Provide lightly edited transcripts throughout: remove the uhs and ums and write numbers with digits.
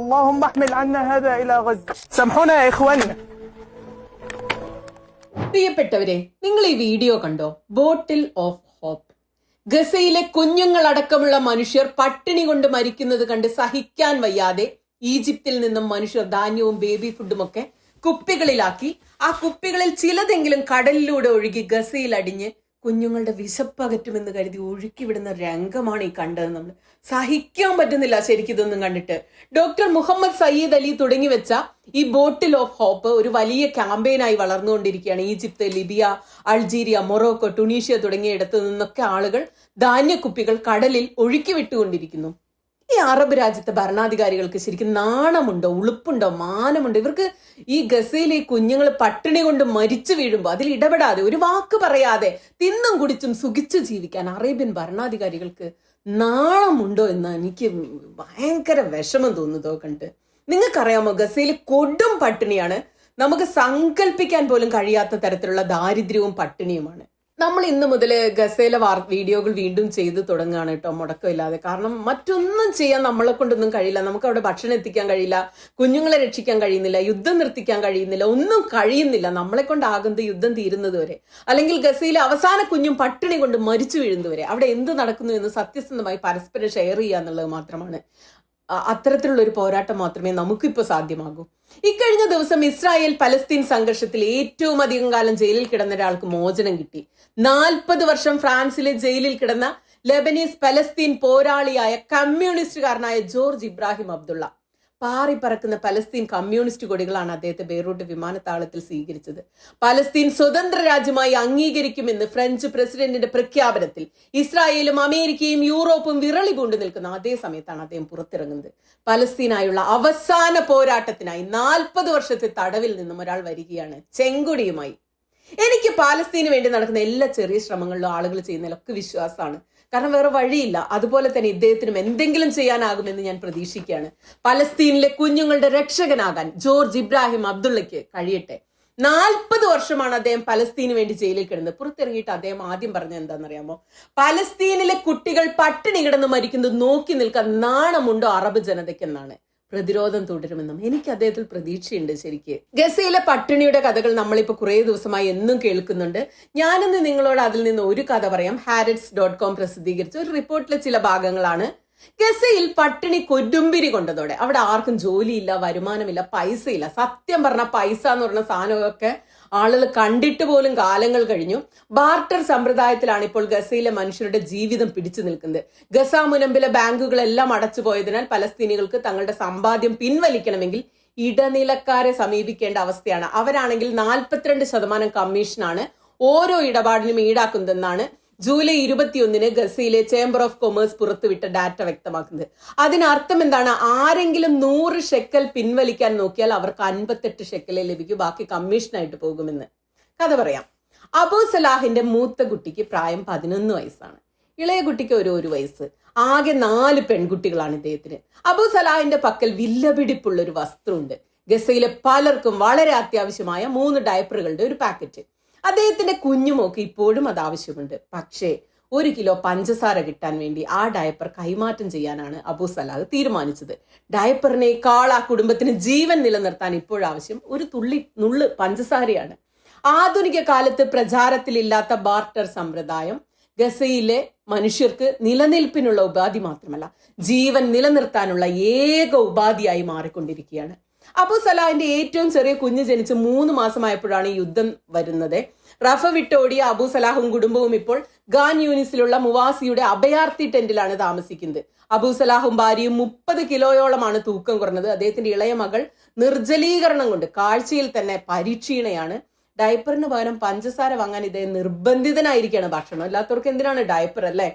اللهم احمل عنا هذا إلى غزة سامحونا يا إخواننا. പ്രിയപ്പെട്ടവരെ, നിങ്ങൾ ഈ വീഡിയോ കണ്ടോ? Bottle of hope. ഗസയിലെ കുഞ്ഞുങ്ങളടക്കമുള്ള മനുഷ്യർ പട്ടിണി കൊണ്ട് മരിക്കുന്നത് കണ്ട് സഹിക്കാൻ വയ്യാതെ ഈജിപ്തിൽ നിന്നും മനുഷ്യർ ധാന്യവും ബേബി ഫുഡും ഒക്കെ കുപ്പികളിലാക്കി ആ കുപ്പികളിൽ ചിലതെങ്കിലും കടലിലൂടെ ഒഴുകി ഗസയിൽ അടിഞ്ഞ് കുഞ്ഞുങ്ങളുടെ വിശപ്പകറ്റുമെന്ന് കരുതി ഒഴുക്കി വിടുന്ന രംഗമാണ് ഈ കണ്ടത്. നമ്മൾ സഹിക്കാൻ പറ്റുന്നില്ല ശരിക്കും ഇതൊന്നും കണ്ടിട്ട്. ഡോക്ടർ മുഹമ്മദ് സയ്യിദ് അലി തുടങ്ങി വെച്ച ഈ ബോട്ടിൽ ഓഫ് ഹോപ്പ് ഒരു വലിയ ക്യാമ്പയിനായി വളർന്നുകൊണ്ടിരിക്കുകയാണ്. Egypt, Libya, Algeria, Morocco, Tunisia തുടങ്ങിയ ഇടത്തു നിന്നൊക്കെ ആളുകൾ ധാന്യക്കുപ്പികൾ കടലിൽ ഒഴുക്കി വിട്ടുകൊണ്ടിരിക്കുന്നു. ഈ അറബ് രാജ്യത്തെ ഭരണാധികാരികൾക്ക് ശരിക്കും നാണമുണ്ടോ, ഉളുപ്പുണ്ടോ, മാനമുണ്ടോ? ഇവർക്ക് ഈ ഗസയിലെ കുഞ്ഞുങ്ങൾ പട്ടിണി കൊണ്ട് മരിച്ചു വീഴുമ്പോൾ അതിൽ ഇടപെടാതെ, ഒരു വാക്ക് പറയാതെ തിന്നും കുടിച്ചും സുഖിച്ചു ജീവിക്കാൻ അറേബ്യൻ ഭരണാധികാരികൾക്ക് നാണമുണ്ടോ എന്ന് എനിക്ക് ഭയങ്കര വിഷമം തോന്നുന്നതോ കണ്ട്. നിങ്ങൾക്കറിയാമോ, ഗസയിൽ കൊടും പട്ടിണിയാണ്. നമുക്ക് സങ്കല്പിക്കാൻ പോലും കഴിയാത്ത തരത്തിലുള്ള ദാരിദ്ര്യവും പട്ടിണിയുമാണ്. നമ്മൾ ഇന്ന് മുതൽ ഗസയിലെ വീഡിയോകൾ വീണ്ടും ചെയ്ത് തുടങ്ങുകയാണ് കേട്ടോ, മുടക്കമില്ലാതെ. കാരണം മറ്റൊന്നും ചെയ്യാൻ നമ്മളെ കൊണ്ടൊന്നും കഴിയില്ല. നമുക്ക് അവിടെ ഭക്ഷണം എത്തിക്കാൻ കഴിയില്ല, കുഞ്ഞുങ്ങളെ രക്ഷിക്കാൻ കഴിയുന്നില്ല, യുദ്ധം നിർത്തിക്കാൻ കഴിയുന്നില്ല, ഒന്നും കഴിയുന്നില്ല. നമ്മളെ കൊണ്ടാകുന്നത് യുദ്ധം തീരുന്നത് വരെ, അല്ലെങ്കിൽ ഗസയിലെ അവസാന കുഞ്ഞും പട്ടിണി കൊണ്ട് മരിച്ചു വീഴുന്നത് വരെ അവിടെ എന്ത് നടക്കുന്നു എന്ന് സത്യസന്ധമായി പരസ്പരം ഷെയർ ചെയ്യുക എന്നുള്ളത് മാത്രമാണ്. അത്തരത്തിലുള്ള ഒരു പോരാട്ടം മാത്രമേ നമുക്കിപ്പോൾ സാധ്യമാകൂ. ഇക്കഴിഞ്ഞ ദിവസം ഇസ്രായേൽ പലസ്തീൻ സംഘർഷത്തിൽ ഏറ്റവും അധികം കാലം ജയിലിൽ കിടന്ന ഒരാൾക്ക് മോചനം കിട്ടി. 40 വർഷം ഫ്രാൻസിലെ ജയിലിൽ കിടന്ന ലെബനീസ് പലസ്തീൻ പോരാളിയായ കമ്മ്യൂണിസ്റ്റുകാരനായ ജോർജ് ഇബ്രാഹിം അബ്ദുള്ള. പാറിപ്പറക്കുന്ന പലസ്തീൻ കമ്മ്യൂണിസ്റ്റ് കൊടികളാണ് അദ്ദേഹത്തെ ബെയ്റൂട്ട് വിമാനത്താവളത്തിൽ സ്വീകരിച്ചത്. പലസ്തീൻ സ്വതന്ത്ര രാജ്യമായി അംഗീകരിക്കുമെന്ന് ഫ്രഞ്ച് പ്രസിഡന്റിന്റെ പ്രഖ്യാപനത്തിൽ ഇസ്രായേലും അമേരിക്കയും യൂറോപ്പും വിറളി പൂണ്ടു നിൽക്കുന്ന അതേ സമയത്താണ് അദ്ദേഹം പുറത്തിറങ്ങുന്നത്. പലസ്തീനായുള്ള അവസാന പോരാട്ടത്തിനായി 40 വർഷത്തെ തടവിൽ നിന്നും ഒരാൾ വരികയാണ് ചെങ്കൊടിയുമായി. എനിക്ക് പാലസ്തീന് വേണ്ടി നടക്കുന്ന എല്ലാ ചെറിയ ശ്രമങ്ങളിലും ആളുകൾ ചെയ്യുന്നതിലൊക്കെ വിശ്വാസമാണ്. കാരണം വേറെ വഴിയില്ല. അതുപോലെ തന്നെ ഇദ്ദേഹത്തിനും എന്തെങ്കിലും ചെയ്യാനാകുമെന്ന് ഞാൻ പ്രതീക്ഷിക്കുകയാണ്. പലസ്തീനിലെ കുഞ്ഞുങ്ങളുടെ രക്ഷകനാകാൻ ജോർജ് ഇബ്രാഹിം അബ്ദുള്ളയ്ക്ക് കഴിയട്ടെ. 40 വർഷമാണ് അദ്ദേഹം പലസ്തീന് വേണ്ടി ജയിലിൽ കിടന്നത്. പുറത്തിറങ്ങിയിട്ട് അദ്ദേഹം ആദ്യം പറഞ്ഞത് എന്താണെന്നറിയാമോ? പലസ്തീനിലെ കുട്ടികൾ പട്ടിണി കിടന്ന് മരിക്കുന്നത് നോക്കി നിൽക്കാൻ നാണമുണ്ടോ അറബ് ജനതയ്ക്കെന്നാണ്. പ്രതിരോധം തുടരുമെന്നും എനിക്ക് അദ്ദേഹത്തിൽ പ്രതീക്ഷയുണ്ട്. ശരിക്ക് ഗസയിലെ പട്ടിണിയുടെ കഥകൾ നമ്മളിപ്പോൾ കുറേ ദിവസമായി എന്നും കേൾക്കുന്നുണ്ട്. ഞാനിന്ന് നിങ്ങളോട് അതിൽ നിന്ന് ഒരു കഥ പറയാം. harrods.com പ്രസിദ്ധീകരിച്ച ഒരു റിപ്പോർട്ടിലെ ചില ഭാഗങ്ങളാണ്. ഗസയിൽ പട്ടിണി കൊടുമ്പിരി കൊണ്ടതോടെ അവിടെ ആർക്കും ജോലിയില്ല, വരുമാനമില്ല, പൈസയില്ല. സത്യം പറഞ്ഞ പൈസ എന്ന് പറഞ്ഞ സാധനമൊക്കെ ആളുകൾ കണ്ടിട്ട് പോലും കാലങ്ങൾ കഴിഞ്ഞു. ബാർട്ടർ സമ്പ്രദായത്തിലാണ് ഇപ്പോൾ ഗസയിലെ മനുഷ്യരുടെ ജീവിതം പിടിച്ചു നിൽക്കുന്നത്. ഗസ മുനമ്പിലെ ബാങ്കുകളെല്ലാം അടച്ചുപോയതിനാൽ പലസ്തീനികൾക്ക് തങ്ങളുടെ സമ്പാദ്യം പിൻവലിക്കണമെങ്കിൽ ഇടനിലക്കാരെ സമീപിക്കേണ്ട അവസ്ഥയാണ്. അവരാണെങ്കിൽ 42% കമ്മീഷനാണ് ഓരോ ഇടപാടിനും ഈടാക്കുന്നതെന്നാണ് ജൂലൈ 21 ഗസയിലെ ചേംബർ ഓഫ് കൊമേഴ്സ് പുറത്തുവിട്ട ഡാറ്റ വ്യക്തമാക്കുന്നത്. അതിനർത്ഥം എന്താണ്? ആരെങ്കിലും 100 ഷെക്കൽ പിൻവലിക്കാൻ നോക്കിയാൽ അവർക്ക് 58 ഷെക്കലേ ലഭിക്കും, ബാക്കി കമ്മീഷനായിട്ട് പോകുമെന്ന്. കഥ പറയാം. അബൂ സലാഹിന്റെ മൂത്ത കുട്ടിക്ക് പ്രായം 11 വയസ്സാണ്. ഇളയ കുട്ടിക്ക് ഒരു വയസ്സ്. ആകെ 4 പെൺകുട്ടികളാണ് ഇദ്ദേഹത്തിന്. അബൂ സലാഹിന്റെ പക്കൽ വില്ലപിടിപ്പുള്ള ഒരു വസ്ത്രമുണ്ട്. ഗസയിലെ പലർക്കും വളരെ അത്യാവശ്യമായ 3 ഡയപ്പറുകളുടെ ഒരു പാക്കറ്റ്. അദ്ദേഹത്തിന്റെ കുഞ്ഞുമോക്ക് ഇപ്പോഴും അത് ആവശ്യമുണ്ട്. പക്ഷേ 1 കിലോ പഞ്ചസാര കിട്ടാൻ വേണ്ടി ആ ഡയപ്പർ കൈമാറ്റം ചെയ്യാനാണ് അബൂ സലാഹ് തീരുമാനിച്ചത്. ഡയപ്പറിനേക്കാൾ ആ കുടുംബത്തിന് ജീവൻ നിലനിർത്താൻ ഇപ്പോഴാവശ്യം ഒരു നുള്ള് പഞ്ചസാരയാണ്. ആധുനിക കാലത്ത് പ്രചാരത്തിലില്ലാത്ത ബാർട്ടർ സമ്പ്രദായം ഗസയിലെ മനുഷ്യർക്ക് നിലനിൽപ്പിനുള്ള ഉപാധി മാത്രമല്ല, ജീവൻ നിലനിർത്താനുള്ള ഏക ഉപാധിയായി മാറിക്കൊണ്ടിരിക്കുകയാണ്. അബൂ സലാഹിന്റെ ഏറ്റവും ചെറിയ കുഞ്ഞ് ജനിച്ച് 3 മാസമായപ്പോഴാണ് ഈ യുദ്ധം വരുന്നത്. റഫ വിട്ടോടിയ അബൂ സലാഹും കുടുംബവും ഇപ്പോൾ ഖാൻ യൂനിസിലുള്ള മുവാസിയുടെ അഭയാർത്ഥി ടെന്റിലാണ് താമസിക്കുന്നത്. അബൂ സലാഹും ഭാര്യയും 30 കിലോയോളമാണ് തൂക്കം കുറഞ്ഞത്. അദ്ദേഹത്തിന്റെ ഇളയ മകൾ നിർജ്ജലീകരണം കൊണ്ട് കാഴ്ചയിൽ തന്നെ പരിക്ഷീണയാണ്. ഡയപ്പറിന് പകരം പഞ്ചസാര വാങ്ങാൻ ഇദ്ദേഹം നിർബന്ധിതനായിരിക്കുകയാണ്. ഭക്ഷണം ഇല്ലാത്തവർക്ക് എന്തിനാണ് ഡയപ്പർ, അല്ലേ?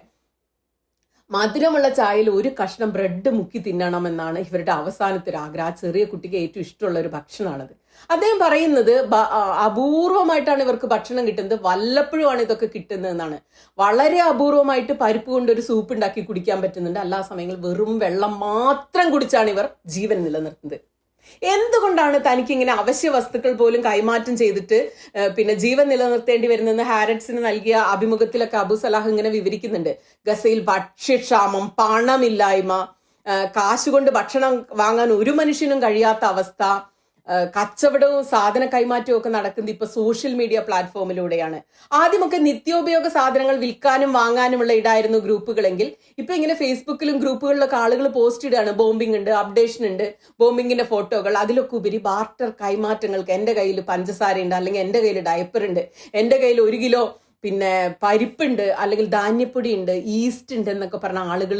മധുരമുള്ള ചായയിൽ ഒരു കഷ്ണം ബ്രെഡ് മുക്കി തിന്നണമെന്നാണ് ഇവരുടെ അവസാനത്തെ ഒരു ആഗ്രഹം. ആ ചെറിയ കുട്ടിക്ക് ഏറ്റവും ഇഷ്ടമുള്ള ഒരു ഭക്ഷണമാണത്. അദ്ദേഹം പറയുന്നത് അപൂർവമായിട്ടാണ് ഇവർക്ക് ഭക്ഷണം കിട്ടുന്നത്, വല്ലപ്പോഴുമാണ് ഇതൊക്കെ കിട്ടുന്നതെന്നാണ്. വളരെ അപൂർവമായിട്ട് പരിപ്പ് കൊണ്ട് ഒരു സൂപ്പ് ഉണ്ടാക്കി കുടിക്കാൻ പറ്റുന്നുണ്ട്. എല്ലാ സമയങ്ങളിൽ വെറും വെള്ളം മാത്രം കുടിച്ചാണ് ഇവർ ജീവൻ നിലനിർത്തുന്നത്. എന്തുകൊണ്ടാണ് തനിക്ക് ഇങ്ങനെ അവശ്യ വസ്തുക്കൾ പോലും കൈമാറ്റം ചെയ്തിട്ട് പിന്നെ ജീവൻ നിലനിർത്തേണ്ടി വരുന്നെന്ന് ഹാരറ്റ്സിന് നൽകിയ അഭിമുഖത്തിലൊക്കെ അബൂ സലാഹ് ഇങ്ങനെ വിവരിക്കുന്നുണ്ട്. ഗസയിൽ ഭക്ഷ്യക്ഷാമം, പണമില്ലായ്മ, കാശുകൊണ്ട് ഭക്ഷണം വാങ്ങാൻ ഒരു മനുഷ്യനും കഴിയാത്ത അവസ്ഥ, കച്ചവടവും സാധന കൈമാറ്റവും ഒക്കെ നടക്കുന്നത് ഇപ്പൊ സോഷ്യൽ മീഡിയ പ്ലാറ്റ്ഫോമിലൂടെയാണ്. ആദ്യമൊക്കെ നിത്യോപയോഗ സാധനങ്ങൾ വിൽക്കാനും വാങ്ങാനുമുള്ള ഇടായിരുന്നു ഗ്രൂപ്പുകളെങ്കിൽ ഇപ്പൊ ഇങ്ങനെ ഫേസ്ബുക്കിലും ഗ്രൂപ്പുകളിലൊക്കെ ആളുകൾ പോസ്റ്റ് ഇടാണ്. ബോംബിംഗ് ഉണ്ട്, അപ്ഡേഷൻ ഉണ്ട്, ബോംബിങ്ങിന്റെ ഫോട്ടോകൾ. അതിലൊക്കെ ഉപരി ബാർട്ടർ കൈമാറ്റങ്ങൾക്ക് എന്റെ കയ്യിൽ പഞ്ചസാര ഉണ്ട്, അല്ലെങ്കിൽ എന്റെ കയ്യിൽ ഡയപ്പർ ഉണ്ട്, എന്റെ കയ്യിൽ 1 കിലോ പരിപ്പുണ്ട്, അല്ലെങ്കിൽ ധാന്യപ്പൊടി ഉണ്ട്, ഈസ്റ്റ് ഉണ്ട് എന്നൊക്കെ പറഞ്ഞ ആളുകൾ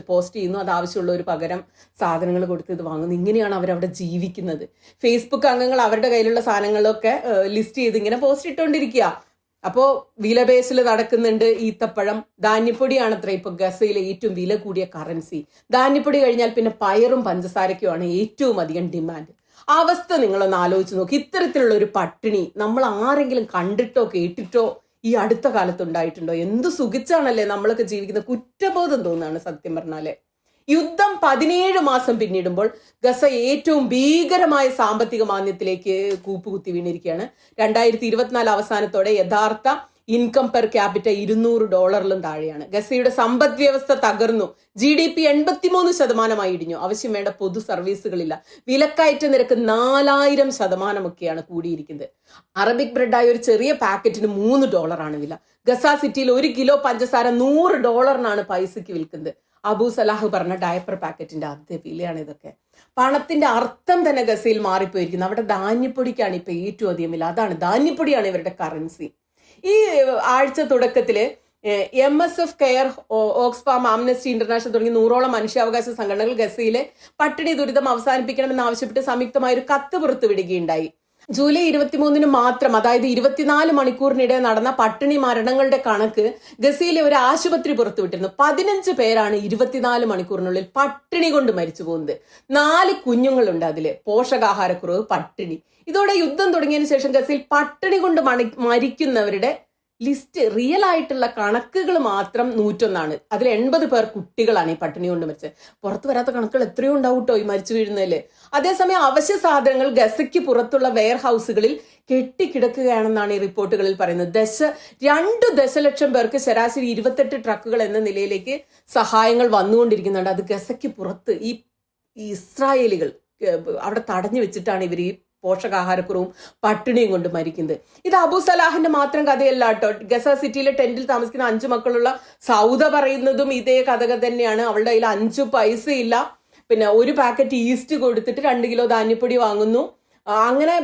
പോസ്റ്റ് ചെയ്യുന്നു. അത് ആവശ്യമുള്ളവർ പകരം സാധനങ്ങൾ കൊടുത്ത് ഇത് വാങ്ങുന്നു. ഇങ്ങനെയാണ് അവരവിടെ ജീവിക്കുന്നത്. ഫേസ്ബുക്ക് അംഗങ്ങൾ അവരുടെ കയ്യിലുള്ള സാധനങ്ങളൊക്കെ ലിസ്റ്റ് ചെയ്ത് ഇങ്ങനെ പോസ്റ്റ് ഇട്ടുകൊണ്ടിരിക്കുക. അപ്പോൾ വിലപേശൽ നടക്കുന്നുണ്ട്. ഈത്തപ്പഴം, ധാന്യപ്പൊടിയാണ് അത്ര ഇപ്പൊ ഗസയിലെ ഏറ്റവും വില കൂടിയ കറൻസി. ധാന്യപ്പൊടി കഴിഞ്ഞാൽ പിന്നെ പയറും പഞ്ചസാരയ്ക്കുമാണ് ഏറ്റവും അധികം ഡിമാൻഡ്. ആ അവസ്ഥ നിങ്ങളൊന്ന് ആലോചിച്ച് നോക്കി. ഇത്തരത്തിലുള്ള ഒരു പട്ടിണി നമ്മൾ ആരെങ്കിലും കണ്ടിട്ടോ കേട്ടിട്ടോ ഈ അടുത്ത കാലത്ത് ഉണ്ടായിട്ടുണ്ടോ? എന്തു സുഖിച്ചാണല്ലേ നമ്മളൊക്കെ ജീവിക്കുന്ന. കുറ്റബോധം തോന്നുകയാണ് സത്യം പറഞ്ഞാല്. യുദ്ധം 17 മാസം പിന്നിടുമ്പോൾ ഗസ ഏറ്റവും ഭീകരമായ സാമ്പത്തിക മാന്ദ്യത്തിലേക്ക് കൂപ്പുകുത്തി വീണിരിക്കുകയാണ്. 2024 അവസാനത്തോടെ യഥാർത്ഥ ഇൻകം പെർ ക്യാപിറ്റ $200 താഴെയാണ്. ഗസയുടെ സമ്പദ് വ്യവസ്ഥ തകർന്നു. GDP 83% ഇടിഞ്ഞു. ആവശ്യം വേണ്ട പൊതു സർവീസുകളില്ല. വിലക്കയറ്റ നിരക്ക് 4000% കൂടിയിരിക്കുന്നത്. അറബിക് ബ്രെഡായ ഒരു ചെറിയ പാക്കറ്റിന് $3 വില. ഗസ സിറ്റിയിൽ 1 കിലോ പഞ്ചസാര $100 പൈസക്ക് വിൽക്കുന്നത്. അബൂ സലാഹ് പറഞ്ഞ ഡയപ്പർ പാക്കറ്റിന്റെ അതേ വിലയാണ് ഇതൊക്കെ. പണത്തിന്റെ അർത്ഥം തന്നെ ഗസയിൽ മാറിപ്പോയിരിക്കുന്നു. അവിടെ ധാന്യപ്പൊടിക്കാണ് ഇപ്പൊ ഏറ്റവും അധികം വില. അതാണ്, ധാന്യപ്പൊടിയാണ് ഇവരുടെ കറൻസി. ഈ ആഴ്ച തുടക്കത്തില് MSF care, Oxfam, Amnesty international തുടങ്ങി 100ഓളം മനുഷ്യാവകാശ സംഘടനകൾ ഗസയിലെ പട്ടിണി ദുരിതം അവസാനിപ്പിക്കണമെന്ന് ആവശ്യപ്പെട്ട് സംയുക്തമായ ഒരു കത്ത് പുറത്തുവിടുകയുണ്ടായി. ജൂലൈ 23 മാത്രം, അതായത് 24 മണിക്കൂറിനിടെ നടന്ന പട്ടിണി മരണങ്ങളുടെ കണക്ക് ഗസയിലെ ഒരു ആശുപത്രി പുറത്തുവിട്ടിരുന്നു. 15 പേരാണ് 24 മണിക്കൂറിനുള്ളിൽ പട്ടിണി കൊണ്ട് മരിച്ചു പോകുന്നത്. 4 കുഞ്ഞുങ്ങളുണ്ട് അതില്. പോഷകാഹാരക്കുറവ്, പട്ടിണി. ഇതോടെ യുദ്ധം തുടങ്ങിയതിനു ശേഷം ഗസയിൽ പട്ടിണി കൊണ്ട് മരിക്കുന്നവരുടെ ലിസ്റ്റ്, റിയൽ ആയിട്ടുള്ള കണക്കുകൾ മാത്രം 101. അതിൽ 80 പേർ കുട്ടികളാണ് ഈ പട്ടിണി കൊണ്ട് മരിച്ചത്. പുറത്തു വരാത്ത കണക്കുകൾ എത്രയോ ഉണ്ടാവും കേട്ടോ ഈ മരിച്ചു വീഴുന്നതില്. അതേസമയം അവശ്യ സാധനങ്ങൾ ഗസയ്ക്ക് പുറത്തുള്ള വെയർ ഹൗസുകളിൽ കെട്ടിക്കിടക്കുകയാണെന്നാണ് ഈ റിപ്പോർട്ടുകളിൽ പറയുന്നത്. 2 ദശലക്ഷം പേർക്ക് ശരാശരി 28 ട്രക്കുകൾ എന്ന നിലയിലേക്ക് സഹായങ്ങൾ വന്നുകൊണ്ടിരിക്കുന്നുണ്ട്. അത് ഗസയ്ക്ക് പുറത്ത് ഈ ഇസ്രായേലികൾ അവിടെ തടഞ്ഞു വെച്ചിട്ടാണ് ഇവർ ഈ പോഷകാഹാരക്കുറവും പട്ടിണിയും കൊണ്ട് മരിക്കുന്നത്. ഇത് അബൂ സലാഹിന്റെ മാത്രം കഥയല്ല കേട്ടോ. ഗസ സിറ്റിയിലെ ടെന്റിൽ താമസിക്കുന്ന 5 മക്കളുള്ള സൗദ പറയുന്നതും ഇതേ കഥകൾ തന്നെയാണ്. അവളുടെ കയ്യിൽ 5 പൈസ ഇല്ല. പിന്നെ 1 പാക്കറ്റ് ഈസ്റ്റ് കൊടുത്തിട്ട് 2 കിലോ ധാന്യപ്പൊടി വാങ്ങുന്നു. അങ്ങനെ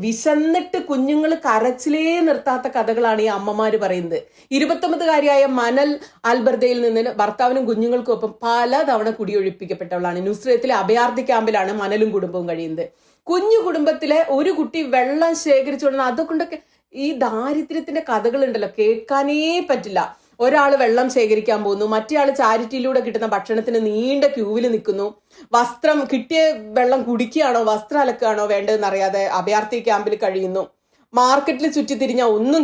വിശന്നിട്ട് കുഞ്ഞുങ്ങൾ കരച്ചിലേ നിർത്താത്ത കഥകളാണ് ഈ അമ്മമാര് പറയുന്നത്. 29കാരിയായ മനൽ അൽബർദയിൽ നിന്ന് ഭർത്താവിനും കുഞ്ഞുങ്ങൾക്കും ഒപ്പം പലതവണ കുടിയൊഴിപ്പിക്കപ്പെട്ടവളാണ്. നുസ്രത്തിലെ അഭയാർത്ഥി ക്യാമ്പിലാണ് മനലും കുടുംബവും കഴിയുന്നത്. കുഞ്ഞു കുടുംബത്തിലെ ഒരു കുട്ടി വെള്ളം ശേഖരിച്ചുകൊണ്ടിരുന്ന അതുകൊണ്ടൊക്കെ ഈ ദാരിദ്ര്യത്തിന്റെ കഥകളുണ്ടല്ലോ, കേൾക്കാനേ പറ്റില്ല. ഒരാൾ വെള്ളം ശേഖരിക്കാൻ പോകുന്നു, മറ്റേയാൾ ചാരിറ്റിയിലൂടെ കിട്ടുന്ന ഭക്ഷണത്തിന് നീണ്ട ക്യൂവിൽ നിൽക്കുന്നു. വസ്ത്രം, കിട്ടിയ വെള്ളം കുടിക്കുകയാണോ വസ്ത്രം അലക്കുകയാണോ വേണ്ടതെന്ന് അറിയാതെ അഭയാർത്ഥി ക്യാമ്പിൽ കഴിയുന്നു. മാർക്കറ്റിൽ ചുറ്റിത്തിരിഞ്ഞാൽ ഒന്നും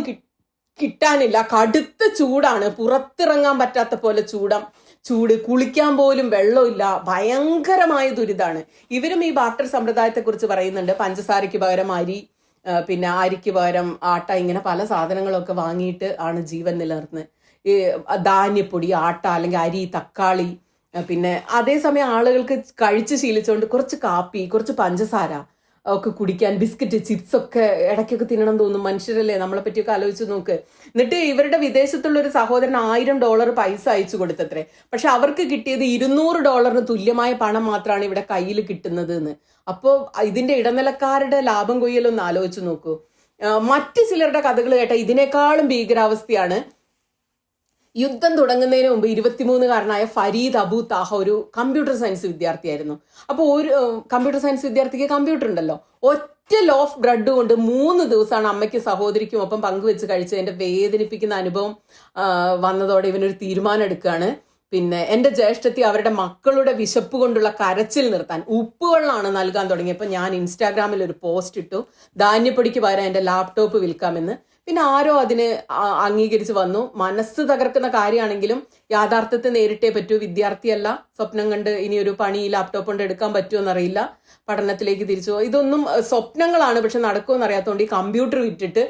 കിട്ടാനില്ല. കടുത്ത ചൂടാണ്, പുറത്തിറങ്ങാൻ പറ്റാത്ത പോലെ ചൂട്, കുളിക്കാൻ പോലും വെള്ളമില്ല. ഭയങ്കരമായ ദുരിതമാണ്. ഇവരും ഈ ബാർട്ടർ സമ്പ്രദായത്തെ കുറിച്ച് പറയുന്നുണ്ട്. പഞ്ചസാരയ്ക്ക് പകരം അരി, പിന്നെ അരിക്ക് പകരം ആട്ട, ഇങ്ങനെ പല സാധനങ്ങളൊക്കെ വാങ്ങിയിട്ട് ആണ് ജീവൻ നിലനിർത്തുന്നത്. ഈ ധാന്യപ്പൊടി, ആട്ട അല്ലെങ്കിൽ അരി, തക്കാളി. പിന്നെ അതേസമയം ആളുകൾക്ക് കഴിച്ച് ശീലിച്ചുകൊണ്ട് കുറച്ച് കാപ്പി, കുറച്ച് പഞ്ചസാര ഒക്കെ കുടിക്കാൻ, ബിസ്ക്കറ്റ്, ചിപ്സ് ഒക്കെ ഇടയ്ക്കൊക്കെ തിന്നണം തോന്നും. മനുഷ്യരല്ലേ, നമ്മളെ പറ്റിയൊക്കെ ആലോചിച്ച് നോക്ക്. എന്നിട്ട് ഇവരുടെ വിദേശത്തുള്ള ഒരു സഹോദരൻ $1000 പൈസ അയച്ചു കൊടുത്തത്രേ. പക്ഷെ അവർക്ക് കിട്ടിയത് $200 തുല്യമായ പണം മാത്രമാണ് ഇവിടെ കയ്യിൽ കിട്ടുന്നത് എന്ന്. അപ്പോൾ ഇതിന്റെ ഇടനിലക്കാരുടെ ലാഭം കൊയ്യലൊന്ന് ആലോചിച്ച് നോക്കൂ. മറ്റു ചിലരുടെ കഥകൾ കേട്ടാൽ ഇതിനേക്കാളും ഭീകരാവസ്ഥയാണ്. യുദ്ധം തുടങ്ങുന്നതിന് മുമ്പ് 23കാരനായ ഫരീദ് അബു താഹ ഒരു കമ്പ്യൂട്ടർ സയൻസ് വിദ്യാർത്ഥിയായിരുന്നു. അപ്പോൾ ഒരു കമ്പ്യൂട്ടർ സയൻസ് വിദ്യാർത്ഥിക്ക് കമ്പ്യൂട്ടർ ഉണ്ടല്ലോ. ഒറ്റ ലോഫ് ബ്രെഡ് കൊണ്ട് 3 ദിവസമാണ് അമ്മയ്ക്കും സഹോദരിക്കും ഒപ്പം പങ്കുവെച്ച് കഴിച്ചതിന്റെ വേദനിപ്പിക്കുന്ന അനുഭവം വന്നതോടെ ഇവനൊരു തീരുമാനം എടുക്കുകയാണ്. പിന്നെ എൻ്റെ ജ്യേഷ്ഠത്തി അവരുടെ മക്കളുടെ വിശപ്പ് കൊണ്ടുള്ള കരച്ചിൽ നിർത്താൻ ഉപ്പുവെള്ളമാണ് നൽകാൻ തുടങ്ങിയപ്പോൾ ഞാൻ ഇൻസ്റ്റാഗ്രാമിൽ ഒരു പോസ്റ്റ് ഇട്ടു, ധാന്യപ്പൊടിക്ക് പകരം എൻ്റെ ലാപ്ടോപ്പ് വിൽക്കാമെന്ന്. പിന്നെ ആരോ അതിന് അംഗീകരിച്ച് വന്നു. മനസ്സ് തകർക്കുന്ന കാര്യമാണെങ്കിലും യാഥാർത്ഥ്യത്തെ നേരിട്ടേ പറ്റൂ. വിദ്യാർത്ഥിയല്ല, സ്വപ്നം കണ്ട് ഇനി ഒരു പണി ഈ ലാപ്ടോപ്പ് കൊണ്ട് എടുക്കാൻ പറ്റുമോന്നറിയില്ല, പഠനത്തിലേക്ക് തിരിച്ചു പോകും. ഇതൊന്നും സ്വപ്നങ്ങളാണ്, പക്ഷെ നടക്കുമെന്ന് അറിയാത്തതുകൊണ്ട് ഈ കമ്പ്യൂട്ടർ വിറ്റിട്ട്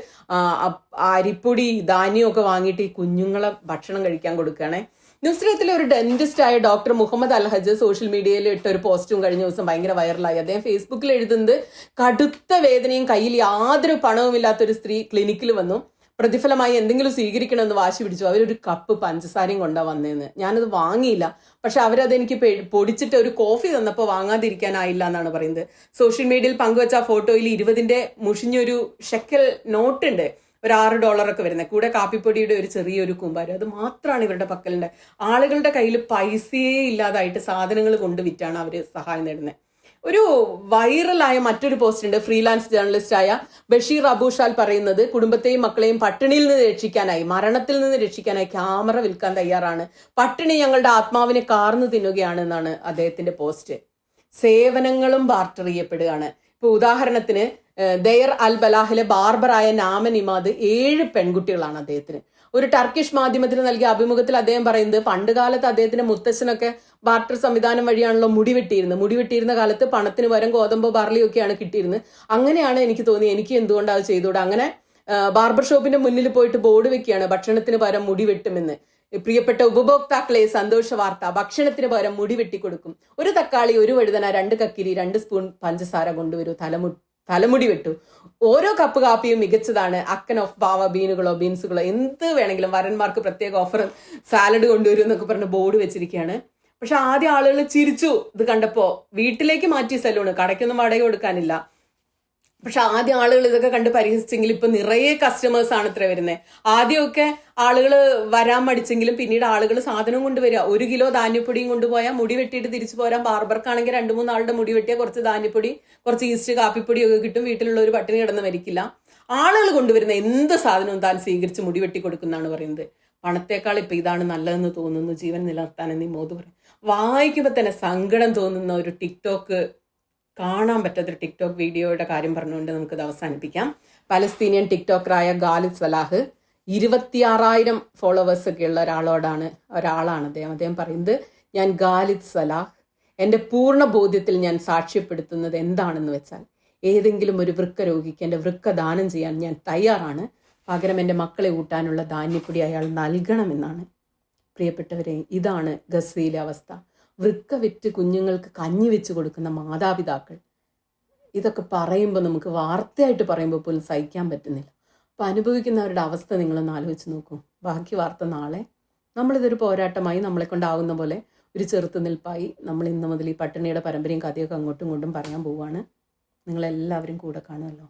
അരിപ്പൊടി ധാന്യമൊക്കെ വാങ്ങിയിട്ട് ഈ കുഞ്ഞുങ്ങളെ ഭക്ഷണം കഴിക്കാൻ കൊടുക്കുകയാണേ. നുസ്രത്തിലെ ഒരു ഡെന്റിസ്റ്റ് ആയ ഡോക്ടർ മുഹമ്മദ് അൽഹജ് സോഷ്യൽ മീഡിയയിൽ ഇട്ട ഒരു പോസ്റ്റും കഴിഞ്ഞ ദിവസം ഭയങ്കര വൈറലായി. അദ്ദേഹം ഫേസ്ബുക്കിൽ എഴുതുന്നത്, കടുത്ത വേദനയും കയ്യിൽ യാതൊരു പണവുമില്ലാത്തൊരു സ്ത്രീ ക്ലിനിക്കിൽ വന്നു, പ്രതിഫലമായി എന്തെങ്കിലും സ്വീകരിക്കണമെന്ന് വാശി പിടിച്ചു. അവരൊരു കപ്പ് പഞ്ചസാരയും കൊണ്ടാ വന്നേന്ന്. ഞാനത് വാങ്ങിയില്ല, പക്ഷെ അവരതെനിക്ക് പൊടിച്ചിട്ട് ഒരു കോഫി തന്നപ്പോൾ വാങ്ങാതിരിക്കാനായില്ല എന്നാണ് പറയുന്നത്. സോഷ്യൽ മീഡിയയിൽ പങ്കുവച്ച ഫോട്ടോയിൽ 20ന്റെ മുഷിഞ്ഞൊരു ഷെക്കൽ നോട്ടുണ്ട്, ഒരു $6 വരുന്നത്, കൂടെ കാപ്പിപ്പൊടിയുടെ ഒരു ചെറിയൊരു കൂമ്പാരം. അത് മാത്രമാണ് ഇവരുടെ പക്കലുണ്ട്. ആളുകളുടെ കയ്യിൽ പൈസയേ ഇല്ലാതായിട്ട് സാധനങ്ങൾ കൊണ്ട് വിറ്റാണ് അവർ സഹായം നേടുന്നത്. ഒരു വൈറലായ മറ്റൊരു പോസ്റ്റ് ഉണ്ട്. ഫ്രീലാൻസ് ജേർണലിസ്റ്റ് ആയ ബഷീർ അബൂഷാൽ പറയുന്നത്, കുടുംബത്തെയും മക്കളെയും പട്ടിണിയിൽ നിന്ന് രക്ഷിക്കാനായി, മരണത്തിൽ നിന്ന് രക്ഷിക്കാനായി ക്യാമറ വിൽക്കാൻ തയ്യാറാണ്. പട്ടിണി ഞങ്ങളുടെ ആത്മാവിനെ കാർന്നു തിന്നുകയാണ് എന്നാണ് അദ്ദേഹത്തിന്റെ പോസ്റ്റ്. സേവനങ്ങളും ബാർട്ടർ ചെയ്യപ്പെടുകയാണ്. ഇപ്പൊ ഉദാഹരണത്തിന് ദയർ അൽ ബലാഹിലെ ബാർബറായ നാമൻ ഇമാദ് 7 പെൺകുട്ടികളാണ് അദ്ദേഹത്തിന്. ഒരു ടർക്കിഷ് മാധ്യമത്തിന് നൽകിയ അഭിമുഖത്തിൽ അദ്ദേഹം പറയുന്നത്, പണ്ട് കാലത്ത് അദ്ദേഹത്തിന്റെ മുത്തച്ഛനൊക്കെ ബാർട്ടർ സംവിധാനം വഴിയാണല്ലോ മുടിവെട്ടിയിരുന്ന കാലത്ത് പണത്തിന് പകരം ഗോതമ്പോ ബാർലിയൊക്കെയാണ് കിട്ടിയിരുന്നത്. അങ്ങനെയാണ് എനിക്ക് തോന്നി, എനിക്ക് എന്തുകൊണ്ട് അത് ചെയ്തുകൂടാ. അങ്ങനെ ബാർബർ ഷോപ്പിന്റെ മുന്നിൽ പോയിട്ട് ബോർഡ് വെക്കുകയാണ്, ഭക്ഷണത്തിന് പകരം മുടി വെട്ടുമെന്ന്. പ്രിയപ്പെട്ട ഉപഭോക്താക്കളെ, സന്തോഷ വാർത്ത, ഭക്ഷണത്തിന് പകരം മുടി വെട്ടിക്കൊടുക്കും. ഒരു തക്കാളി, ഒരു വഴുതന, 2 കക്കിരി, 2 സ്പൂൺ പഞ്ചസാര കൊണ്ടുവരൂ, തലമുടി വെട്ടു. ഓരോ കപ്പ് കാപ്പിയും മികച്ചതാണ്. അക്കൻ ഓഫ് ബാവ, ബീൻസുകളോ എന്ത് വേണമെങ്കിലും, വരന്മാർക്ക് പ്രത്യേക ഓഫർ, സാലഡ് കൊണ്ടുവരും എന്നൊക്കെ പറഞ്ഞ് ബോർഡ് വെച്ചിരിക്കുകയാണ്. പക്ഷെ ആദ്യം ആളുകൾ ചിരിച്ചു ഇത് കണ്ടപ്പോ. വീട്ടിലേക്ക് മാറ്റി സലൂണ്, കടയ്ക്കൊന്നും വാടക കൊടുക്കാനില്ല. പക്ഷെ ആദ്യം ആളുകൾ ഇതൊക്കെ കണ്ട് പരിഹസിച്ചെങ്കിൽ ഇപ്പൊ നിറയെ കസ്റ്റമേഴ്സ് ആണ് ഇത്ര വരുന്നത്. ആദ്യമൊക്കെ ആളുകൾ വരാൻ മടിച്ചെങ്കിലും പിന്നീട് ആളുകൾ സാധനം കൊണ്ടുവരിക. 1 കിലോ ധാന്യപ്പൊടിയും കൊണ്ടുപോയാൽ മുടി വെട്ടിയിട്ട് തിരിച്ചു പോരാൻ. ബാർബർക്കാണെങ്കിൽ 2-3 ആളുടെ മുടി വെട്ടിയാൽ കുറച്ച് ധാന്യപ്പൊടി, കുറച്ച് ഈസ്റ്റ്, കാപ്പിപ്പൊടി ഒക്കെ കിട്ടും. വീട്ടിലുള്ള ഒരു പട്ടിണി കിടന്ന് മരിക്കില്ല. ആളുകൾ കൊണ്ടുവരുന്ന എന്ത് സാധനവും താൻ സ്വീകരിച്ച് മുടി വെട്ടി കൊടുക്കുന്നതാണ് പറയുന്നത്. പണത്തേക്കാൾ ഇപ്പൊ ഇതാണ് നല്ലതെന്ന് തോന്നുന്നു ജീവൻ നിലനിർത്താനെന്ന് മോദി പറയും. വായിക്കുമ്പോൾ തന്നെ സങ്കടം തോന്നുന്ന ഒരു ടിക്ടോക്ക്, കാണാൻ പറ്റാത്തൊരു ടിക്ടോക്ക് വീഡിയോയുടെ കാര്യം പറഞ്ഞുകൊണ്ട് നമുക്കിത് അവസാനിപ്പിക്കാം. പലസ്തീനിയൻ ടിക്ടോക്കറായ ഗാലിദ് സലാഹ് 26,000 ഫോളോവേഴ്സ് ഒക്കെ ഉള്ള ഒരാളാണ് അദ്ദേഹം പറയുന്നത്, ഞാൻ ഗാലിദ് സലാഹ്, എൻ്റെ പൂർണ്ണ ബോധ്യത്തിൽ ഞാൻ സാക്ഷ്യപ്പെടുത്തുന്നത് എന്താണെന്ന് വെച്ചാൽ, ഏതെങ്കിലും ഒരു വൃക്ക രോഗിക്ക് എൻ്റെ വൃക്ക ദാനം ചെയ്യാൻ ഞാൻ തയ്യാറാണ്. പകരം എൻ്റെ മക്കളെ ഊട്ടാനുള്ള ധാന്യപ്പൊടി അയാൾ നൽകണമെന്നാണ്. പ്രിയപ്പെട്ടവരെ, ഇതാണ് ഗസയിലെ അവസ്ഥ. വൃക്ക വിറ്റ് കുഞ്ഞുങ്ങൾക്ക് കഞ്ഞി വെച്ച് കൊടുക്കുന്ന മാതാപിതാക്കൾ. ഇതൊക്കെ പറയുമ്പോൾ നമുക്ക് വാർത്തയായിട്ട് പറയുമ്പോൾ പോലും സഹിക്കാൻ പറ്റുന്നില്ല. അപ്പം അനുഭവിക്കുന്നവരുടെ അവസ്ഥ നിങ്ങളൊന്ന് ആലോചിച്ച് നോക്കൂ. ബാക്കി വാർത്ത നാളെ. നമ്മളിതൊരു പോരാട്ടമായി, നമ്മളെ കൊണ്ടാവുന്ന പോലെ ഒരു ചെറുത്തുനിൽപ്പായി നമ്മൾ ഇന്ന് മുതൽ ഈ പട്ടിണിയുടെ പരമ്പരയും കഥയൊക്കെ അങ്ങോട്ടും ഇങ്ങോട്ടും പറയാൻ പോവുകയാണ്. നിങ്ങളെല്ലാവരും കൂടെ കാണുമല്ലോ.